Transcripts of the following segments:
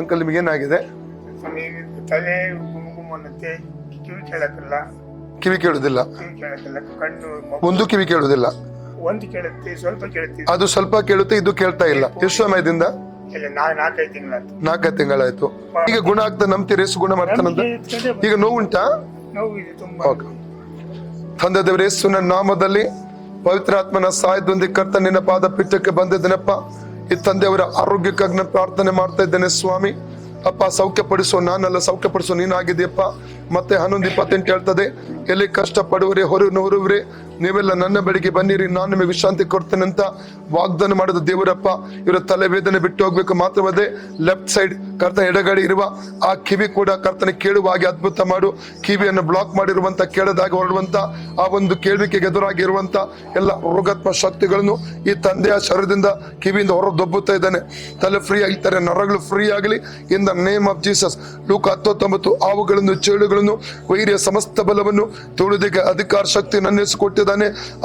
Uncle ನಿಮ್ಗೆ ಏನಾಗಿದೆ? ತಲೆ ಗುಮ್ ಅನ್ನತ್ತೆ, ಕಿವಿ ಕೇಳಕ್ಕಿಲ್ಲ, ಕಿವಿ ಕೇಳುದಿಲ್ಲ, ಕಣ್ಣು ಒಂದು ಕಿವಿ ಕೇಳುದಿಲ್ಲ, ಒಂದು ಕೇಳುತ್ತೆ, ಸ್ವಲ್ಪ ಕೇಳುತ್ತೆ, ಅದು ಸ್ವಲ್ಪ ಕೇಳುತ್ತೆ, ಇದು ಕೇಳ್ತಾ ಇಲ್ಲ. ಎಷ್ಟು ಸಮಯದಿಂದ? 4-5 ತಿಂಗಳಾಯ್ತು. ಈಗ ಗುಣ ಆಗ್ತಾ ನಂಬ್ತೀರಿ? ಯೇಸು ಗುಣ ಮಾಡ್ತಾನಂತ. ಈಗ ನೋವುಂಟಾ? ನೋವು ಇದೆ ತುಂಬಾ. ತಂದೆ ದೇವರ ಯೇಸುವಿನ ನಾಮದಲ್ಲಿ ಪವಿತ್ರಾತ್ಮನ ಸಹಾಯದೊಂದಿಗೆ ಕರ್ತ ನಿನ್ನ ಪಾದ ಪೀಠಕ್ಕೆ ಬಂದಿದ್ದೇನಪ್ಪ. ಈ ತಂದೆಯವರ ಆರೋಗ್ಯಕ್ಕಾಗಿ ನಾನು ಪ್ರಾರ್ಥನೆ ಮಾಡ್ತಾ ಇದ್ದೇನೆ ಸ್ವಾಮಿ. ಅಪ್ಪ ಸೌಖ್ಯಪಡಿಸೋ ನಾನಲ್ಲ, ಸೌಖ್ಯಪಡಿಸೋ ನೀನಾಗಿದೆಯಪ್ಪ. ಮತ್ತೆ 11:28 ಹೇಳ್ತದೆ, ಎಲ್ಲಿ ಕಷ್ಟ ಪಡುವರೆ ಹೊರವರೆ ನೀವೆಲ್ಲ ನನ್ನ ಬಳಿಗೆ ಬನ್ನಿರಿ, ನಾನು ನಿಮಗೆ ವಿಶ್ರಾಂತಿ ಕೊಡ್ತೇನೆ ಅಂತ ವಾಗ್ದಾನ ಮಾಡಿದ ದೇವರಪ್ಪ. ಇವರ ತಲೆ ವೇದನೆ ಬಿಟ್ಟು ಹೋಗ್ಬೇಕು. ಮಾತ್ರವದೇ ಲೆಫ್ಟ್ ಸೈಡ್ ಕರ್ತನ ಎಡಗಡೆ ಇರುವ ಆ ಕಿವಿ ಕೂಡ ಕರ್ತನ ಕೇಳುವ ಹಾಗೆ ಅದ್ಭುತ ಮಾಡು. ಕಿವಿಯನ್ನು ಬ್ಲಾಕ್ ಮಾಡಿರುವಂತ, ಕೇಳದಾಗ ಹೊರಡುವಂತ ಆ ಒಂದು ಕೇಳ್ವಿಕೆಗೆ ಎದುರಾಗಿರುವಂತ ಎಲ್ಲ ರೋಗಾತ್ಮ ಶಕ್ತಿಗಳನ್ನು ಈ ತಂದೆಯ ಶರೀರದಿಂದ ಕಿವಿಯಿಂದ ಹೊರ ದೊಬ್ಬುತ್ತಾ ಇದ್ದಾನೆ. ತಲೆ ಫ್ರೀ ಆಗಿರ್ತಾರೆ, ನರಗಳು ಫ್ರೀ ಆಗಲಿ in the name of Jesus. ಲೂಕ 19 ಹಾವುಗಳನ್ನು, ಚೇಳುಗಳನ್ನು, ವೈರಿಯ ಸಮಸ್ತ ಬಲವನ್ನು ತುಳಿದಿಗೆ ಅಧಿಕಾರ ಶಕ್ತಿ ನನ್ನ ಹೆಸರು ಕೊಟ್ಟಿದ್ದಾನೆ.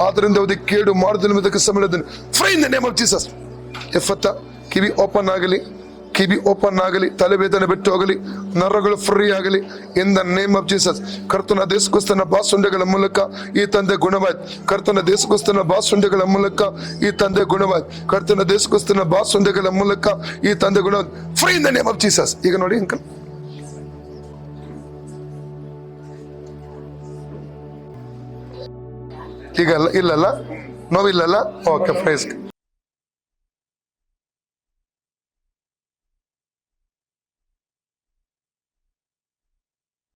ಆದ್ರಿಂದ ಅದಕ್ಕೆ ಕೇಡು ಮಾಡುವುದಕ್ಕೆ ಸಮಯದಲ್ಲಿ free in the name of Jesus. ಎಫತ್ತ ಕಿವಿ ಓಪನ್ ಆಗಲಿ, ಕಿವಿ ಓಪನ್ ಆಗಲಿ, ತಲೆವೇದನೆ ಬಿಟ್ಟು ಹೋಗಲಿ, ನರಗಳು ಫ್ರೀ ಆಗಲಿ in the name of Jesus. ಕರ್ತನ ದೇಶಕ್ಕೋಸ್ಕರ ಬಾಸುಂಡೆಗಳ ಮೂಲಕ ಈ ತಂದೆ ಗುಣವಾಯ್ತು. ಕರ್ತನ ದೇಶಕ್ಕೋಸ್ಕರ ಬಾಸುಂಡೆಗಳ ಮೂಲಕ ಈ ತಂದೆ ಗುಣವಾಯ್ತು. ಕರ್ತನ ದೇಶಕ್ಕೋಸ್ಕರ ಬಾಸುಂಡೆಗಳ ಮೂಲಕ ಈ ತಂದೆ ಗುಣವಾಯ್ತು. Free in the name of Jesus. ಈಗ ನೋಡಿ ಅಂಕಲ್, ಈಗ ಇಲ್ಲಲ್ಲ, ನೋವಿಲ್ಲಲ್ಲ? Okay, price